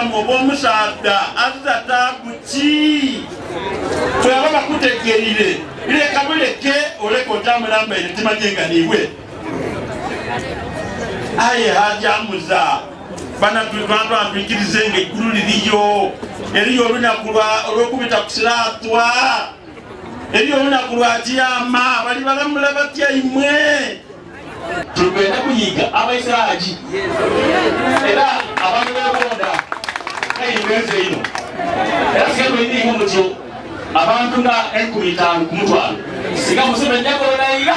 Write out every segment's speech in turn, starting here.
mu bomusada azata kuchi twaba kutegerire ile kabuleke oleko tamulamba ile timajenga niwe aye Hajj Amuza bana tulwandwa ambikirize ngekuru liliyo eliyo lunakulwa olwokubita kusiratwa eliyo lunakulwa atiyama bali balamula batya imwe tugenda kuyiga abaisiraji era abantu b'ebonda kayingenze ino era sigendo indi kumutyo abantu nga 15 kumutwalo siga musebe nyakololayiga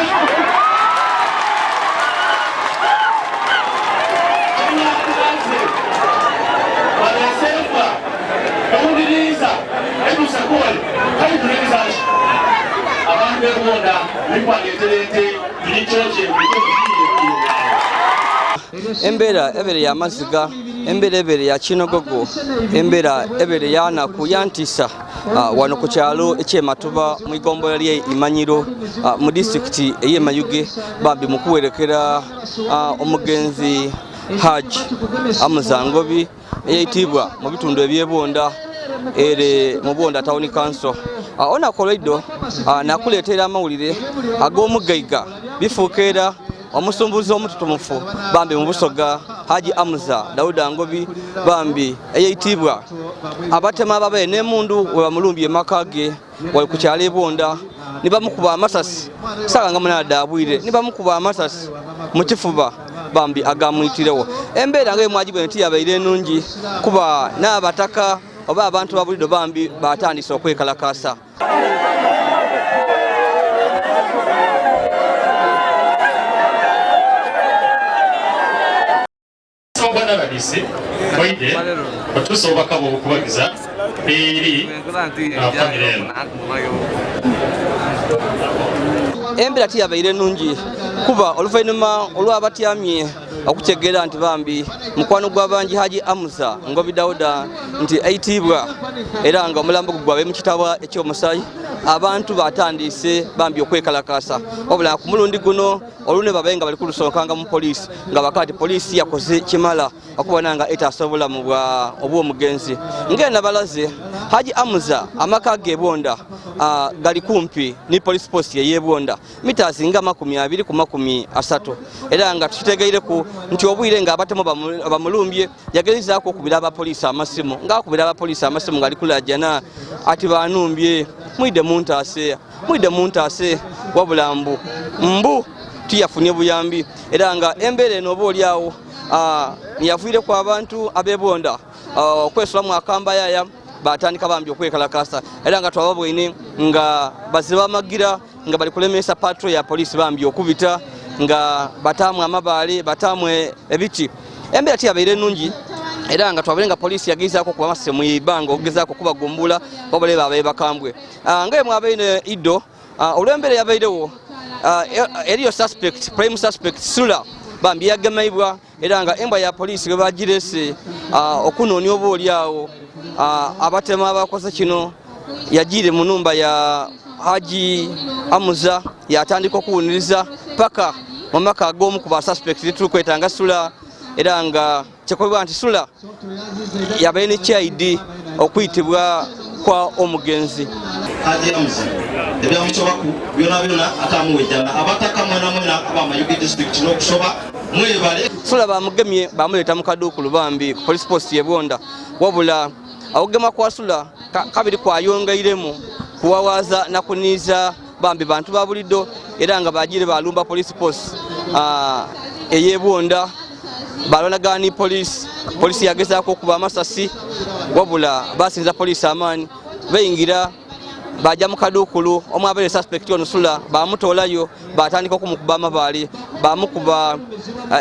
walesefa ewundiriza edusakole kayitulirizaji abantu b'ebonda nikwageterente tulichoche Embera ebere ya maziga, embera ebere ya kinogogo, embera ebere ya naku yantisa wano ku kyalo eky'Ematuba mu igombola lye Imanyiro mu district ey'Emayuge bambi mu kuwerekera omugenzi Hajj Amuza Ngobi eyitibwa mu bitundu eby'ebonda ere mu Bonda Town Council. Ona koledo nakuleetera amawulire ag'omugaiga bifuukeera omusumbuzi omututumufu bambi mu Busoga Hajj Amuza Ngobi bambi eyitibwa abatema ababe n'emundu we bamulumbye makage wali ku kyalo Ebonda nibamukuba amasasi sanga munada abwire nibamukuba amasasi mu kifuba bambi agamuyitirewo embeera nga emwajibwe nti yabaire ennungi kuba n'abataka oba abantu babulido bambi batandise okwekalakasa. Bwana badise boide otusoba kabo okubagiza eri afanyiremo Embera yabaire ennungi kuba oluvannyuma olw'abatyamye okutegeera nti bambi mukwano gw'abangi Hajj Amuza Ngobi nti eyitibwa era nga omulambo gugwabe mu kitabo eky'omusaayi abantu batandise bambi okwekalakasa obula ku mulundi guno olune babenga bali kulusokanga mu police nga bakati police yakoze kimala okubona nga etasobola mu bwa obw'omugenzi ngenda balaze Hajj Amuza amaka gebonda gali kumpi ni police post y'Ebonda mitazi nga 200 ku 30 era nga tukitegeire ku nti obwire nga abatemo bamulumbye yagerizaako okubira aba police amasimu nga akubira aba police amasimu ngali kulajana ati banumbye mwide muntase wabulambu mbu tuyafunye buyambi era nga embera eno oboolyawo yavuire ku abantu ab'Ebonda okwesula mu akamba yaya batandika bambi okwekalakasa era nga twababwine nga baziba amagira nga bali kulemesa patrol ya police bambi okubita nga batamwe amabale batamwe ebiti embera yabaire ennungi era nga twabalenga police yagizaako kuba masse mu ibanga okugezaako kubagumbula babale babaye bakambwe nga mwabaine iddo olw'embere yabairewo eriyo suspect prime suspect Sula bambi yagemaibwa era nga embwa ya police bagirese okunoonya oboolyawo abatema abakoze kino yagire mu numba ya Hajj Amuza yatandika okuwuniriza paka mu maka ag'omu ku ba suspect tukwetanga Sula era nga kyekolebwa nti Sula yabaye ne KID okuyitibwa kwa omugenzi Hajj Amuza ebyamusobaku byona atamuwejjana abataka mwena abamayuge district n'okusoba mwebale Sula bamugemye bamuleeta mu kaduukulu bambi ku police post y'Ebonda wabula awogema kwa Sula kabiri kwayongairemu kuwawaza na kuniiza bambi bantu babuliddo era nga bagire balumba police post ey'Ebonda balonagani police yagezaako okuba amasasi wabula basinza police amaani bayingira bajja mu kaduukulu omwabere suspect ono Sula bamutoolayo batandika okumukuba amabaali bamukuba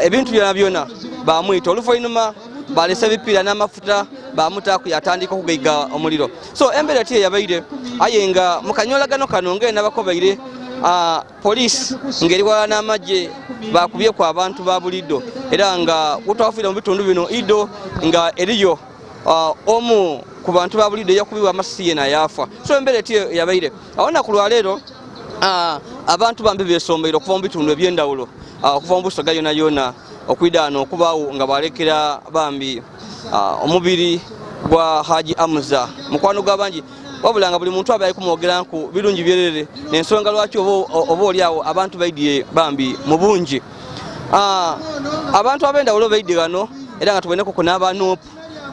ebintu byona bamuyita oluvannyuma balese ebipiira n'amafuta bamutaako yatandika okugaiga omuliro so embera yabaire aye nga mu kanyolagano kano ngenda bakobaire police ngeri wala n'amagye bakubye ku abantu babuliddo era nga utawafira mu bitundu bino iddo nga eriyo omu ku bantu babuliddo yakubibwa amasasi yena yafa so embera yabaire awona ku lwaleero abantu bambi besombeire okuva mu bitundu eby'endawulo okuva mu Busoga yona okwidano okubaawo nga balekera bambi omubiri gwa Hajj Amuza mukwano gw'abangi wabulanga buli muntu abaye kumwogera nku birungi byerere n'ensonga lwaki oba oliawo abantu baidye bambi mu bungi abantu ab'endawulo baidye gano era nga tuboneko ku n'abanopu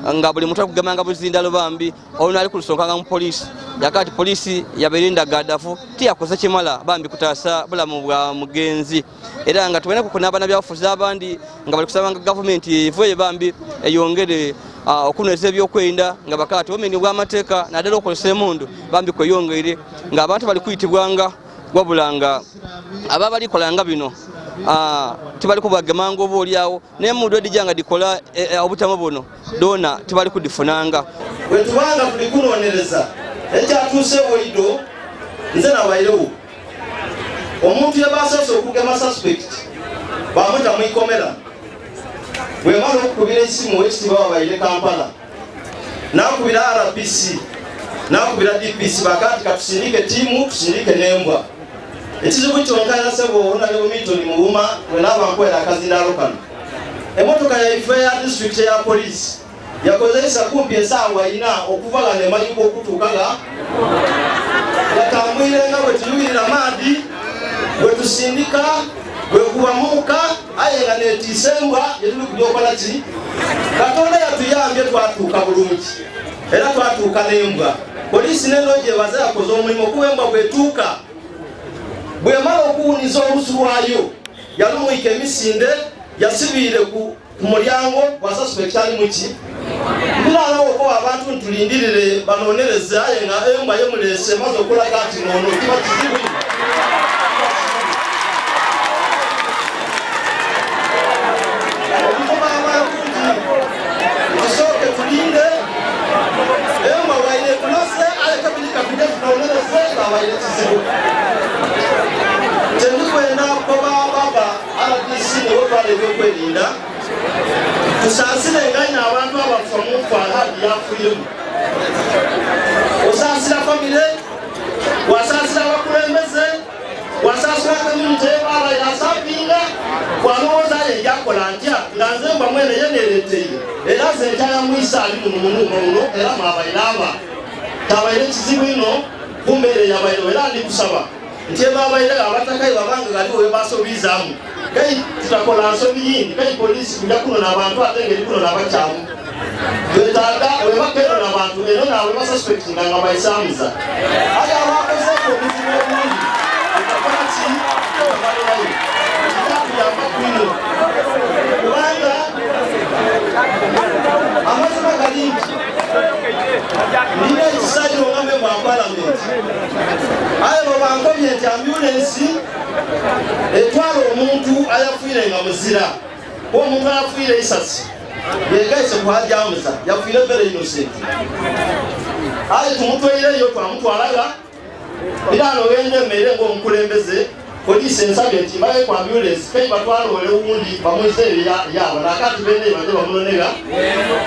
nga buli muntu akugemanga buzindalo bambi oluna ali kulusonkanga mu polisi yakati polisi yabeerinda gadafu tiyakoze kimala bambi kutaasa bulamu bwa mugenzi era nga tuboneko ku n'abaana byabufuzi abandi nga bali kusabanga gavumenti evuye bambi eyongere okunyweza ebyokwerinda nga bakati obumenyi bw'amateeka naddala okozesa emundu bambi kweyongere nga abantu bali kuyitibwanga wabulanga aba balikolanga bino tibali kubagemanga oba oliawo n'emundu edijja nga dikola obutamu buno dona tibali kudifunanga bwetubanga tuli kunonereza ekyatuuse bweido nze nabairewo omuntu yebasoose okugema suspect bamuta mwikomera bwemala okukubira esimu ekitiba wabaire Kampala nakubira RPC nakubira DPC bakati katusindike tiimu tusindike n'embwa ekizibu kyonka yasebo onalebo mitoni muwuma wenaba nkwera akazindalo kano emotoka yaife ya district ya police yakozesa kumpi esaawa ina okuvala nemayiko okutuukaga yatambwire nga bwetuyuwirira maadi bwetusindika bwekubamuuka aye nga netiisembwa yetuli kujookola ki Katonda yatuyambye twatuuka bulungi era twatuuka n'embwa polisi n'enooje ebaza yakoze omulimu kuba embwa bwetuuka bwemala okuwuniza olusu lwayo yalumwika emisinde yasibiire ku mulyango gwa suspect ali muki mbiralawo okuba abantu ntulindirire banonereze aye nga embwa yemuleese maze okulaga nti nono kiba kizibu tusooke tulinde embwa waine kulose aye kabiri kapide tunonereze bawaine kizibu tendikwenda koba baba RDC newotwala ebyokwerinda tusaasire enganya abantu abafa mufa hadi yafuyemu osaasira famire wasaasira abakulembeze wasaasira community ebala yasapinga walowooza ye yakola ntya nga nze mba mwene yeneereteye era ze nkyayamwisa ali muno era mwabairaba tabaire kizibu ino kumbeere yabaire era ndi kusaba nti ebabaire abatakayi babanga galiwo webasobizaamu kai tutakola nsobi yindi kai polisi kuja kuno n'abantu ate ngeri kuno n'abakyamu twetaaga webakero n'abantu eno nawe basuspectinga nga baisamuza ate abakoze obuzibu obungi ekakola ki abalirayo kitakuyamba kwino kubanga amazima galingi nina ekisajiro nga memba palamenti aye bobankobye nti ambulensi etwala omuntu ayafiire nga muzira omuntu ayafiire isasi yegaise ku Hajj Amuza yafiire very innocent aye tumutweireyo twamutwalaga era nogende emmere ng'omukulembeze polisi ensabye nti baye ku ambulensi kai batwala ole wundi bamwizeere yaabo nakati bene bade bamunonera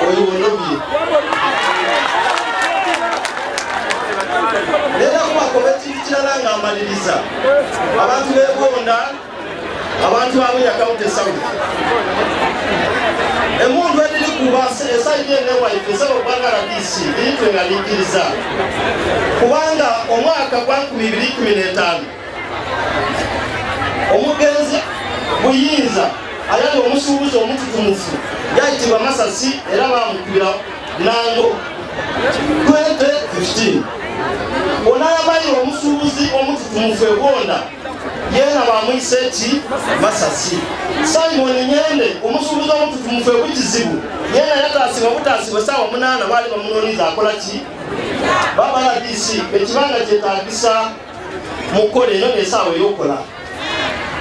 oyo wonobye era kubakoba ekintu kirala nga amaliriza abantu b'ebonda abantu babuya kaunti esouth emundu ediri kuba esaidi enewaife esaba okubanga RDC liyitwe nga likkiriza kubanga omwaka gwa 2015 omugenzi Buyinza ayali omusuubuzi omututumufu yayitibwa Masasi era bamukubira nango 2015 onayabayira omusuubuzi omututumufu ebonda yena bamwise eki Masasi Simon Nyende omusuubuzi omututumufu ebukizibu yena yataasibwa butaasibwa esaawa 8 baali bamunoniza akola ki baba RDC ekibanga kyetaagisa mukole eno nesaawa ey'okola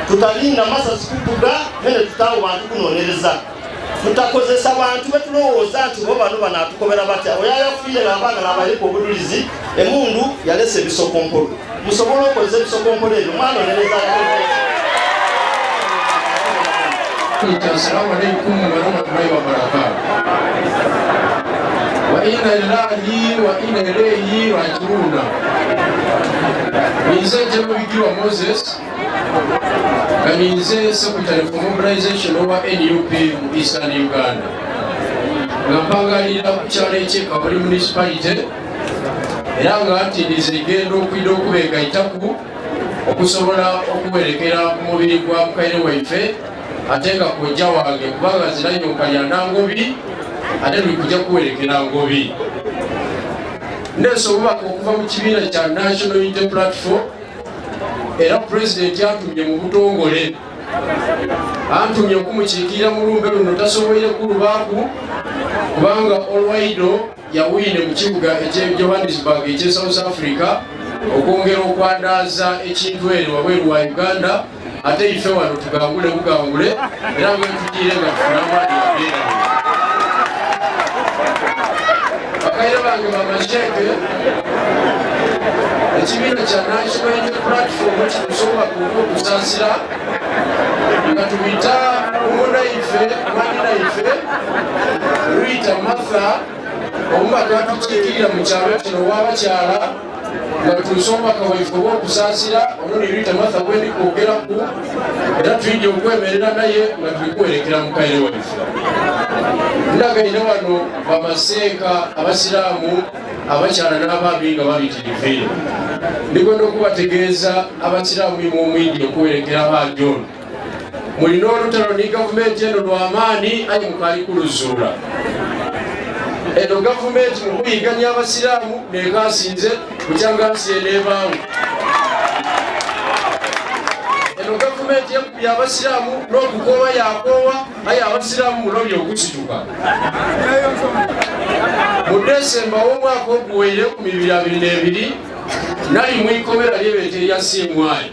tutalinda Masasi kutuga mene tutawo bantu kunonereza tutakozesa bantu betulowooza nti bo bano banatukobera batya oyayafiire ng'abaana n'abaliko obudulizi emundu yalese ebisokompolo musobola okozesa ebisokompolo ebyo mwanonereza Assalamu alaikum warahmatullahi wabarakatuh. Wa inna lillahi wa inna ilayhi raji'un. Ninze Ebyewunyisa Moses, Ninze Secretary for Mobilization over NUP mu Eastern Uganda. Ngampangalira ku kyalo eky'Ekabuli municipality era nga ntindiza egenda okwida okubeegayitaku okusobola okuwerekera ku mubiri gwa mukaire waife ate nga kojja wange kubanga ziranyonka lya Nangobi ate lwikujja kuwerekera Ngobi. Ndeesa obubaka okuva mu kibiina kya National Unity Platform era President antumye mu butongole antumye okumukiikirira mu lumbe luno tasoboire kulubaaku kubanga olwaido yawine mu kibuga eky'Johannesburg ekye South Africa okwongera okwandaaza ekintu eri wabweru wa Uganda ate ife wano tugangule bugangule era nga tugiire nga tufuna amaanyi yabeera bakaire bange bamasheke ekibiina kya National Unity Platform kitusobola okusaasira nga tubita umunaife mwaninaife Rita Martha omubaka atukiikirira mu kyalo kino w'abakyala nga tusomaka waife obw'okusaasira ono ni Rita Martha gwendi kwogeraku era tuyinja okwemerera naye nga tuli kuwerekera mukaire waife. Ndagaine wano bamaseeka abasiraamu abakyala n'abaami nga babitirive ndikwenda okubategeeza abasiraamu imwomwindi okuwerekera Hajj ono mulina olutalo ni gavumenti eno lw'amaani aye mukaali kuluzuula. Eno gavumenti mu kuyiganya abasiraamu nekasinze kukyangansi eneebaawo. Eno gavumenti yakubya abasiraamu n'okukoowa yakoowa aye abasiraamu mulobye okusituka. Mu Desemba w'omwaka oguwere 2022 nali mu ikomera ly'ebete erya Siimwayi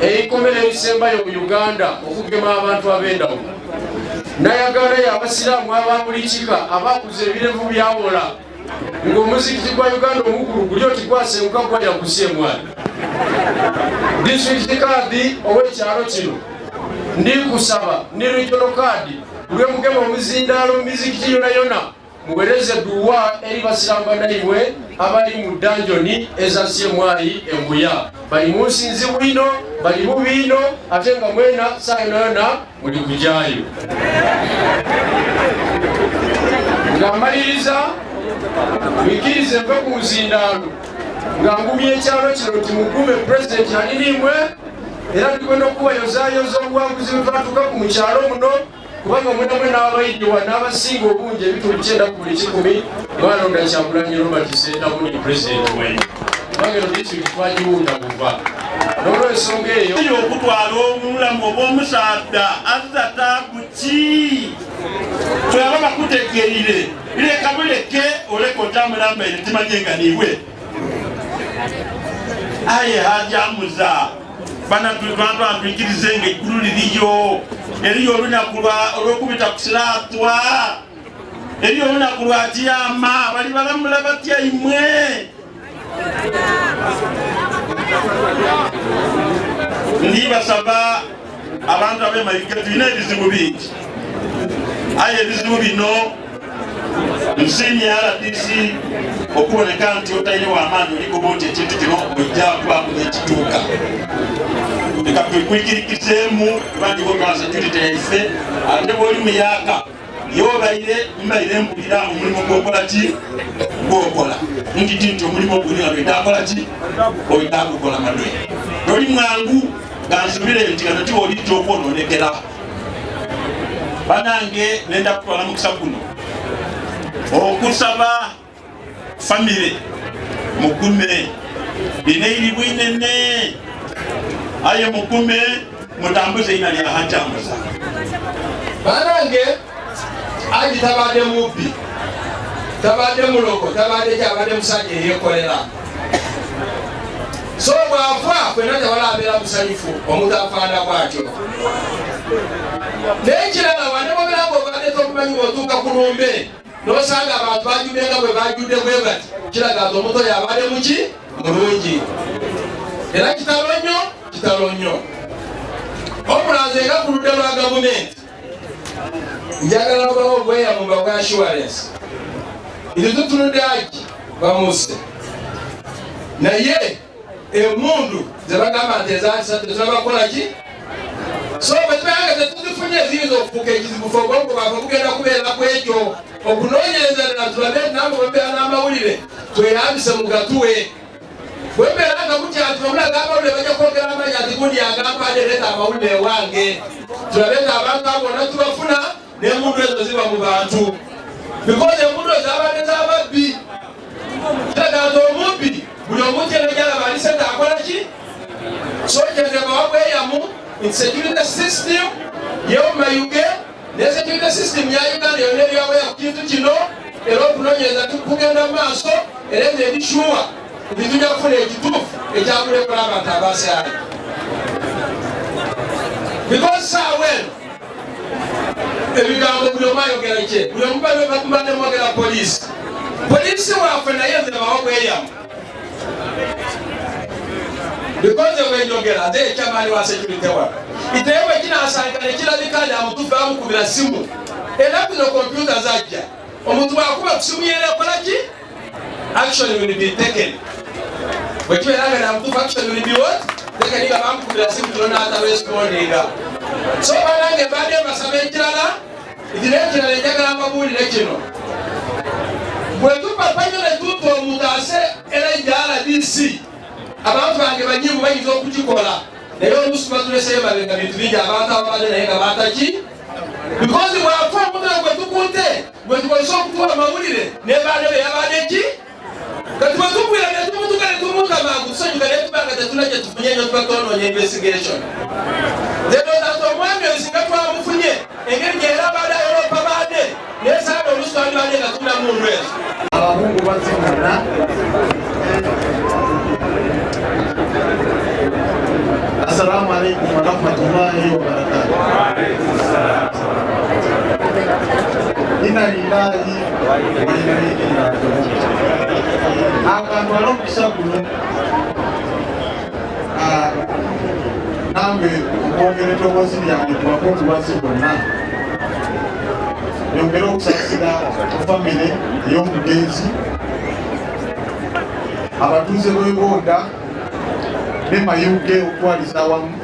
eikomera erisembayo mu Uganda okugema abantu ab'endawulo. Nayagala abasiraamu abamulikika abakuza ebirevu byawola ng'omuzikiti gwa Uganda omukulu guli oti gwasenguka gwaya ku Siimwayi. Disitulikiti kaadi ow'ekyalo kino ndikusaba ne regional kaadi lwe mugema omuzindaalo mu mizikiti yona yona muweereze duwa eri basiraamu bannaibwe abali mu danjoni eza Siimwayi embuya bali mu nsinzi bwino bali bubino ate nga mwena saa yona yona muli kujaayo. Nga mmaliriza mwikirize mve ku muzindaalo nga ngumye ekyalo kino nti mugume President alinimwe era ndikwenda okubayozaayoza obuwanguzi bwe twatuuka ku mukyalo muno kubanga mwena n'abayidiwa n'abasinga obungi ebitundu 9 ku buli 10 mwalonda Kyagulanyi Robert Sentamu ni President wenu kubanga eno disitulikiti twagiwunda buva n'olw'ensonga eyo okutwala obulamu obw'omusaadha azza taabu ki twaba bakutegeerire bireka buleke oleka otamulambaire timanyenga niwe aye Hajj Amuza bana twikirize nga eggulu eriyo olunaku olw'okubita ku siratwa eriyo olunaku lwa Kiyama bali balamula batya imwe ndibasaba abantu ab'emayiga tulina ebizibu bingi aye ebizibu bino nsiimye RDC okuboneka nti otaine w'amaanyi olikoba nti ekintu kino ojja kubamu n'ekituuka leka twekwikirikizeemu kubanga ogala security yaife ate bw'oli muyaka yobaire mbaire mpulira omulimu gwokola ki gwokola nkiti nti omulimu ogulina lwetakola ki olitagukola madwe toli mwangu gansubire nti kano ti olijja okwonoonekera banange nenda kutwala mukisa guno okusaba famire mukume lina iri bwinene aye mukume mutambuze ina lya Hajj Amuza banange aji tabadde mubbi tabadde muloko tabadde kyabadde musajja eyekolera so bwafa kwena tewala abeera musanyufu omuntu afaana bwatyo n'ekirala wane bobera ng'obadde tokumanyi bw'otuuka ku lumbe n'osanga abantu bajjudde nga bwe bajjudde bwe bati kiraga nti omuntu oyo abadde muki mulungi era kitalo nnyo omulanze nga ku ludda lwa gavumenti njagala obawo obweyamumba bwa assurance iri tutunudde Hajj bamuse naye emundu zebagamba nti ezasatu tetunabakola ki so bwetubanga tetuzifunye ziyiza okufuuka ekizibu fe obwongo bwaffe bugenda kubeera ku ekyo okunoonyereza ddala tulabe namwe bwebeera n'amawulire tweyambise mu gatuwe bwebeera nga kutya nti omulaga amawulire bajja kwogera amanya nti gundi agamba adereeta amawulire ewange tulabe nga abantu abo bonna tubafuna n'emundu ezo ziba mu bantu because emundu ezo abadde z'ababbi kiraga nti omubbi buli omuntu yena gyalaba alise nti akola ki so kyezeba wabweyamu nti security system yeomumayuge ne security system ya Uganda yonna ebyabweya ku kintu kino era okunoonyereza tukugenda mu maaso era ezo ebishuwa nti tujja kufuna ekituufu ekyakulekola abantu abasaayi because saawa eno ebigambo buli omu ayogera kye buli omu bakumane mwogera polisi waffe naye nze bawabweyamu because wenjogera ate ekyamaani wa security wa itewe kinasanga nekirabika nti amutuufu bamukubira simu era bino kompyuta zajja omuntu bwakuba ku simu yera akola ki action will be taken bwekibeeranga namutuufu action will be what taken nga bamukubira simu kino n'atarespondinga so banange mbadde mbasaba ekirala nti nekirala enjagala mbabuulire kino bwetupapanya netuuta omuntu ase era RDC abantu bange banyimu bayinza okukikola naye oluusi batuleseyo babenga bintu bingi abantu ababadde naye nga bataki because bwafa omuntu gwe tukunte gwe tukozesa okutuwa amawulire nebadde be yabadde ki kati bwetukubira netumutuka netumuka mangu tusonyiga naye tubanga tetuna gye tufunye nyo tuba twononya investigation zedozati omwami oyo singa twamufunye engeri gyera abadde Europa badde naye saabe oluusi twandibadde nga tuna mundu ezo abahungu bazingana Assalamu alaikum wa rahmatullahi wa barakatuh. Inna lillahi wa inna ilaihi raji'un. Akantu alokisa kuno namwe okwogera eddoboozi lyange ku bakungubazi bonna yongera okusasira famire ey'omugenzi abatuuze b'ebonda ne mayuge okwaliza awamu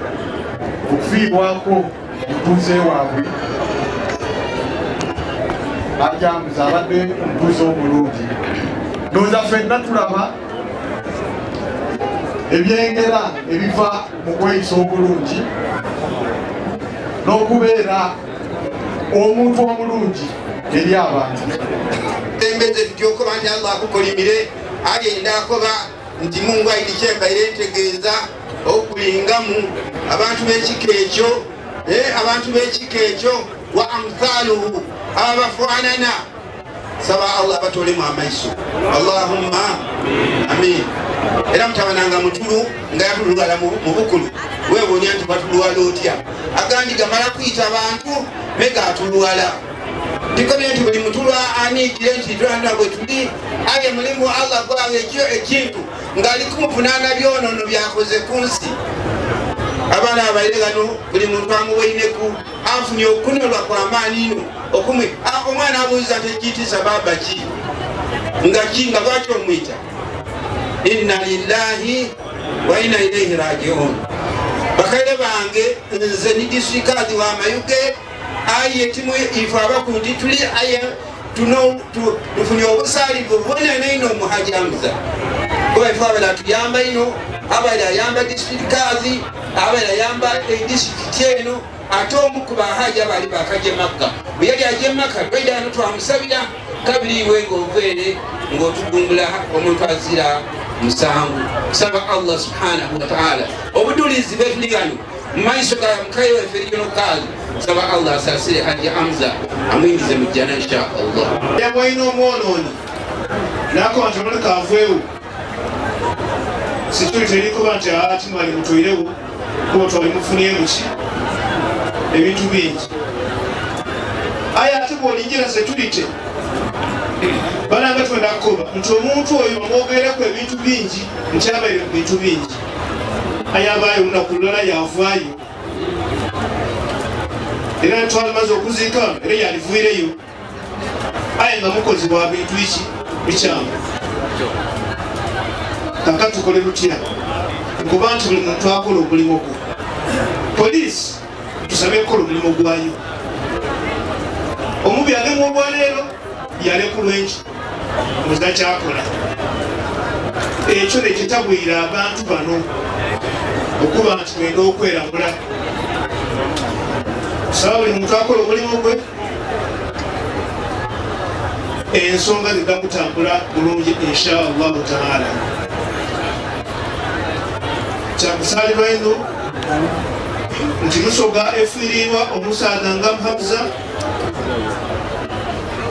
okufiibwako omutuuze waabwe Hajj Amuza abadde omutuuze omulungi ndowooza ffenna tulaba ebyengera ebiva mu kweyisa obulungi n'okubeera omuntu omulungi eri abantu embeze tutyokoba nti Allah akukolimire agenda akoba nti Mungu ayidikyembaire ntegeeza okulingamu abantu b'ekika ekyo abantu b'ekika ekyo wa amthaluhu abafaanana saba Allah batolemu amaiso Allahumma amin era mutabananga mutulu nga yatulugala mu bukulu weewonya nti batuluwala otya agandi gamala kuyita abantu megatuluwala tikone nti buli mutulwa aniikire nti twanda bwe tuli aye mulimu Allah gwange ekyo ekintu ng'ali kumuvunaana byonono byakoze ku nsi abaana abaire gano buli muntu amuweineku afunye okukunolwa kw'amaani ino okumwe omwana abuuza nti ekiyitisa baaba ki nga lwaki omwita inna lillahi wa inna ilaihi raji'un bakaire bange nze ni disirikati wa mayuge aye timu ife abakundi tuli aye tufunye obusaalivu bunene ino mu Hajj Amuza kuba ife abaira tuyamba ino abaira ayamba disirikati abaira ayamba disirikiti eno ate omu ku bahaji abaali bakajja Makka bwe yali ajja Makka twejjano twamusabira kabiri iwe ng'oveere ng'otugumbula omuntu azira musangu kusaba Allah subhanahu wa ta'ala obudulizi betuli gano mumaiso ga mukaire waffe regional kazi saba Allah asasire Hajj Amuza amwingize mu jjana insha Allah yamwaina omwonooni nakoba nti omuli kanveewo situli terikuba nti ati mwali mutoirewo kuba twali mufunyeemu ki ebintu bingi aye ate bw'olingira setulite bananga twenda kukoba nti omuntu oyo amwogereku ebintu bingi nti abaire mu bintu bingi aye abaayo olunaku lulala yavaayo era twalimaze okuziika era yalivuireyo aye nga mukozi bwa bintu iki bikyamu kaka tukole lutya kuba nti buli muntu akola omulimu gwe. Poliisi tusabe ekola omulimu gwayo. Omubi agemwa olwaleero yalekulwa enki muza kyakola. Ekyo nekitabwira abantu bano okuba nti mwenda okweramula. Tusaba buli muntu akola omulimu gwe, ensonga zidda kutambula bulungi inshallah taala. Kyakusaalirwa eno nti Musoga efiirirwa omusaadha nga Hamza,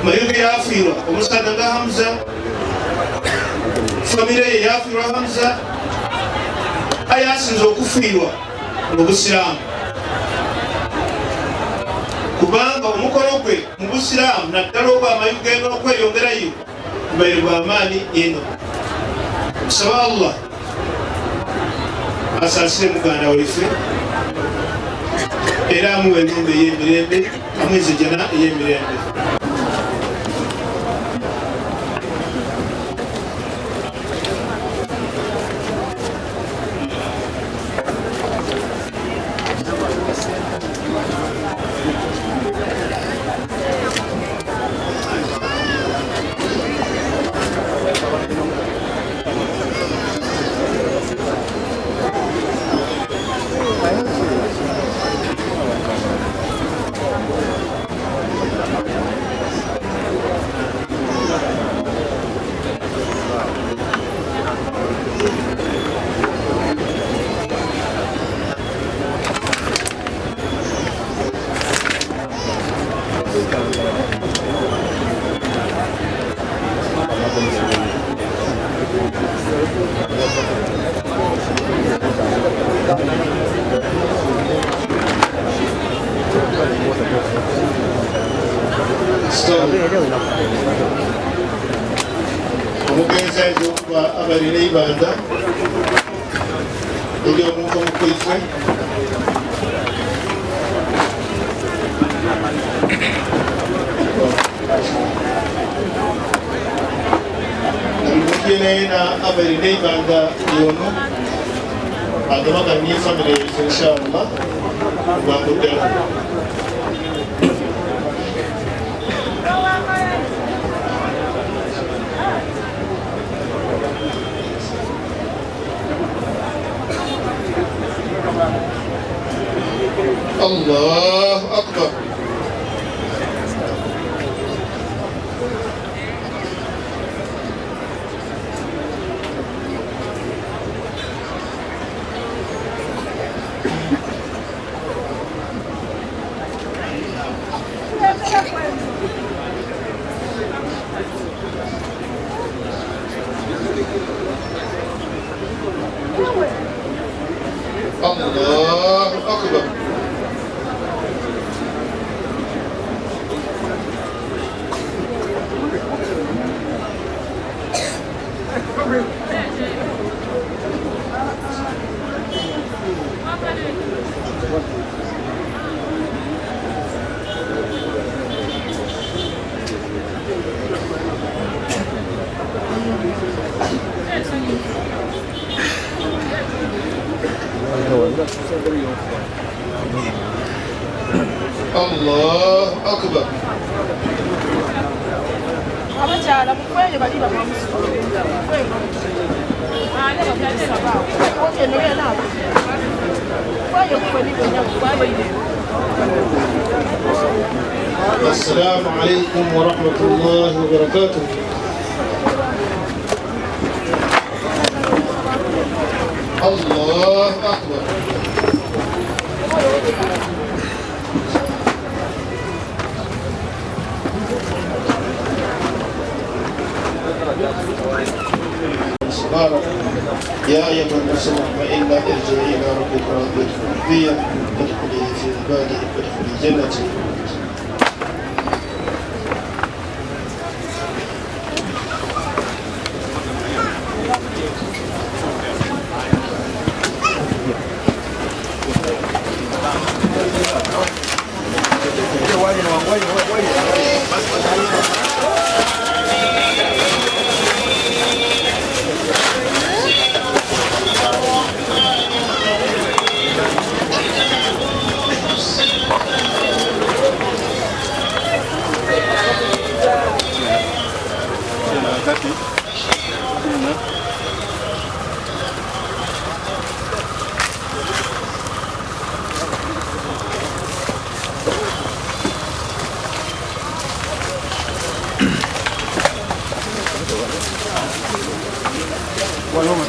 Mayuge yafiirwa omusaadha nga Hamza, famire ye yafiirwa Hamza, ayasinze okufiirwa mu Busiraamu. Kubanga omukolo gwe mu Busiraamu naddala ogwa Mayuge n'okweyongerayo gubaire gwa maani eno. Tusaba Allah asaasire muganda waffe era amuwa ennumba ey'emirembe, amwezejjana ey'emirembe. Omugenzi ayinza okuba abalina eibanda eri omuntu omukwifwe omugenayena abalina eibanda lyono agabaganye famire yaife inshallah bamuddamu. الله أكبر. الله أكبر. الله أكبر. السلام عليكم ورحمة الله وبركاته. الله أكبر. يا أيها الناس اطمئنا ارجعي إلى ربك راضية مرضية فادخلي في عبادي وادخلي جنتي. Wow.